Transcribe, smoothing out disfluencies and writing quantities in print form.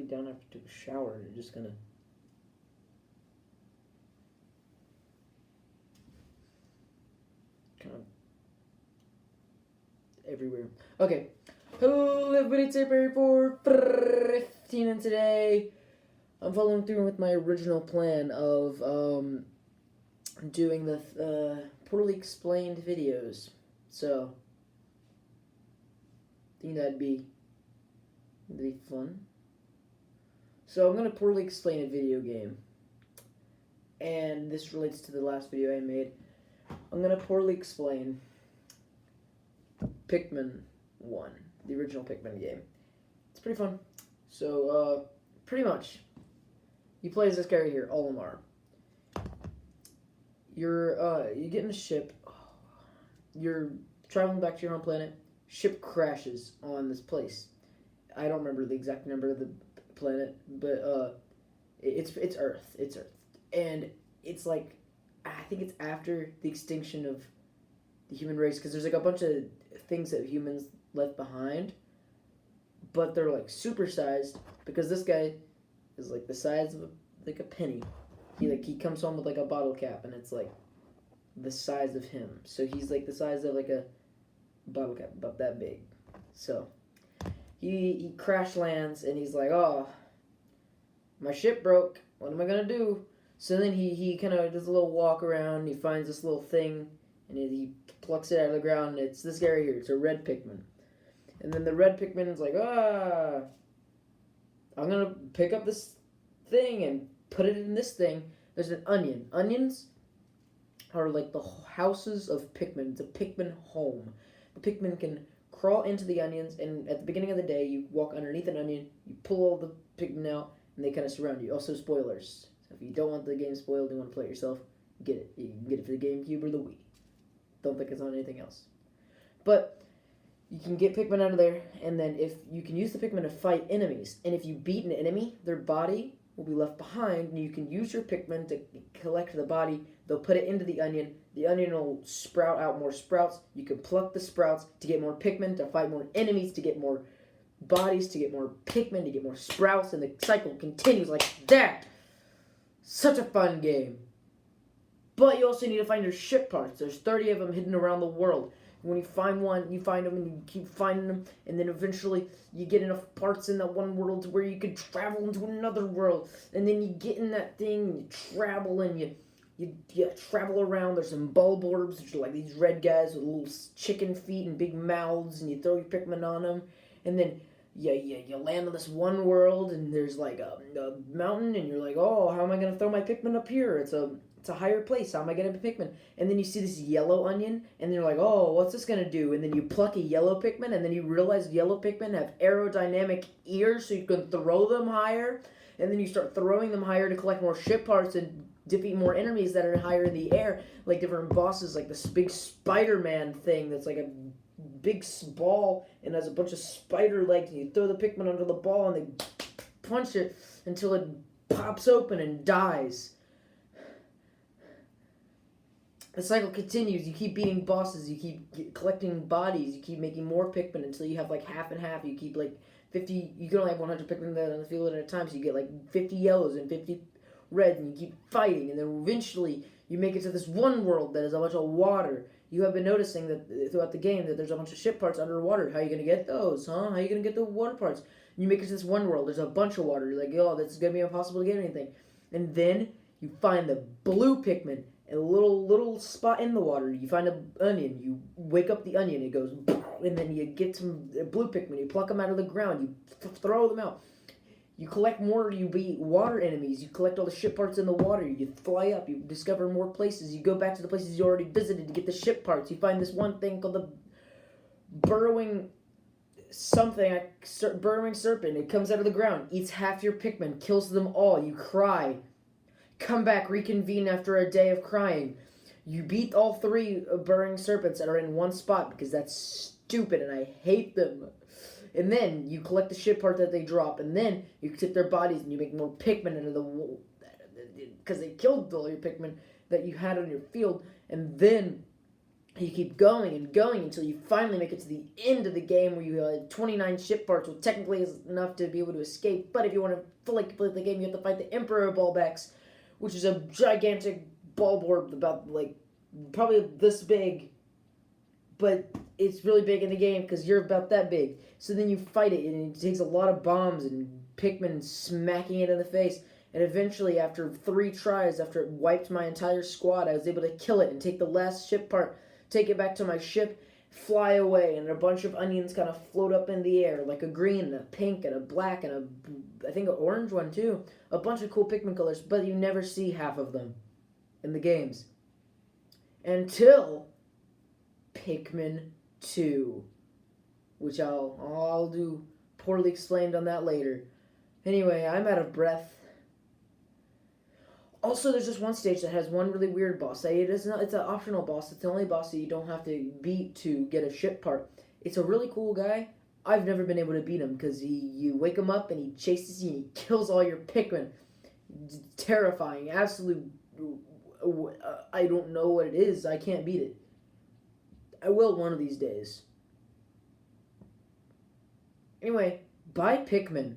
down after I took a shower and just kind of everywhere. Okay. Hello everybody, it's April 415, and today I'm following through with my original plan of doing the poorly explained videos. So I think that'd be fun. So I'm gonna poorly explain a video game, and this relates to the last video I made. I'm gonna poorly explain Pikmin 1, the original Pikmin game. It's pretty fun. So, pretty much, you play as this guy right here, Olimar. You get in a ship. You're traveling back to your home planet. Ship crashes on this place. I don't remember the exact number of the planet, but it's Earth. It's Earth, and it's like, I think it's after the extinction of the human race, because there's like a bunch of things that humans left behind, but they're like supersized because this guy is like the size of like a penny. He comes home with like a bottle cap, and it's like the size of him. So he's like the size of like a bottle cap, about that big. So he crash lands, and he's like, oh, my ship broke. What am I gonna do? So then he kind of does a little walk around. He finds this little thing, and he plucks it out of the ground. And it's this guy right here. It's a red Pikmin. And then the red Pikmin is like, I'm gonna pick up this thing and put it in this thing. There's an onion. Onions are like the houses of Pikmin. It's a Pikmin home. The Pikmin can crawl into the onions, and at the beginning of the day, you walk underneath an onion, you pull all the Pikmin out, and they kind of surround you. Also, spoilers. So if you don't want the game spoiled, you want to play it yourself, get it. You can get it for the GameCube or the Wii. Don't think it's on anything else. But you can get Pikmin out of there, and then if you can use the Pikmin to fight enemies, and if you beat an enemy, their body will be left behind, and you can use your Pikmin to collect the body. They'll put it into the onion. The onion will sprout out more sprouts. You can pluck the sprouts to get more Pikmin, to fight more enemies, to get more bodies, to get more Pikmin, to get more sprouts, and the cycle continues like that. Such a fun game. But you also need to find your ship parts. There's 30 of them hidden around the world. When you find one, you find them, and you keep finding them, and then eventually you get enough parts in that one world to where you could travel into another world, and then you get in that thing, and you travel, and you travel around. There's some bulb orbs, which are like these red guys with little chicken feet and big mouths, and you throw your Pikmin on them, and then you land on this one world, and there's like a mountain, and you're like, oh, how am I going to throw my Pikmin up here? It's a higher place. How am I going to be Pikmin? And then you see this yellow onion, and you're like, oh, what's this going to do? And then you pluck a yellow Pikmin, and then you realize yellow Pikmin have aerodynamic ears, so you can throw them higher. And then you start throwing them higher to collect more ship parts and defeat more enemies that are higher in the air, like different bosses, like this big Spider-Man thing that's like a big ball and has a bunch of spider legs, and you throw the Pikmin under the ball, and they punch it until it pops open and dies. The cycle continues. You keep beating bosses. You keep collecting bodies. You keep making more Pikmin until you have like half and half. You keep like 50. You can only have 100 Pikmin on the field at a time, so you get like 50 yellows and 50 reds, and you keep fighting. And then eventually you make it to this one world that is a bunch of water. You have been noticing that throughout the game that there's a bunch of ship parts underwater. How are you going to get those, huh? How are you going to get the water parts? And you make it to this one world. There's a bunch of water. You're like, oh, that's going to be impossible to get anything. And then you find the blue Pikmin. A little spot in the water. You find an onion. You wake up the onion. It goes, and then you get some blue Pikmin. You pluck them out of the ground. You throw them out. You collect more. You beat water enemies. You collect all the ship parts in the water. You fly up. You discover more places. You go back to the places you already visited to get the ship parts. You find this one thing called the burrowing serpent. It comes out of the ground, eats half your Pikmin, kills them all. You cry. Come back, reconvene after a day of crying. You beat all 3 burrowing serpents that are in one spot, because that's stupid and I hate them. And then you collect the ship part that they drop, and then you take their bodies and you make more Pikmin out of the, because they killed all your Pikmin that you had on your field. And then You keep going and going until you finally make it to the end of the game where you have 29 ship parts, which technically is enough to be able to escape. But if you want to fully complete the game, you have to fight the Emperor Ballbacks, which is a gigantic ball board about, like, probably this big. But it's really big in the game because you're about that big. So then you fight it, and it takes a lot of bombs and Pikmin smacking it in the face. And eventually, after 3 tries, after it wiped my entire squad, I was able to kill it and take the last ship part, take it back to my ship, fly away, and a bunch of onions kind of float up in the air, like a green, and a pink, and a black, and I think an orange one too. A bunch of cool Pikmin colors, but you never see half of them in the games. Until Pikmin 2, which I'll do poorly explained on that later. Anyway, I'm out of breath. Also, there's just one stage that has one really weird boss. It's an optional boss. It's the only boss that you don't have to beat to get a ship part. It's a really cool guy. I've never been able to beat him because you wake him up and he chases you and he kills all your Pikmin. It's terrifying. Absolute. I don't know what it is. I can't beat it. I will one of these days. Anyway, buy Pikmin.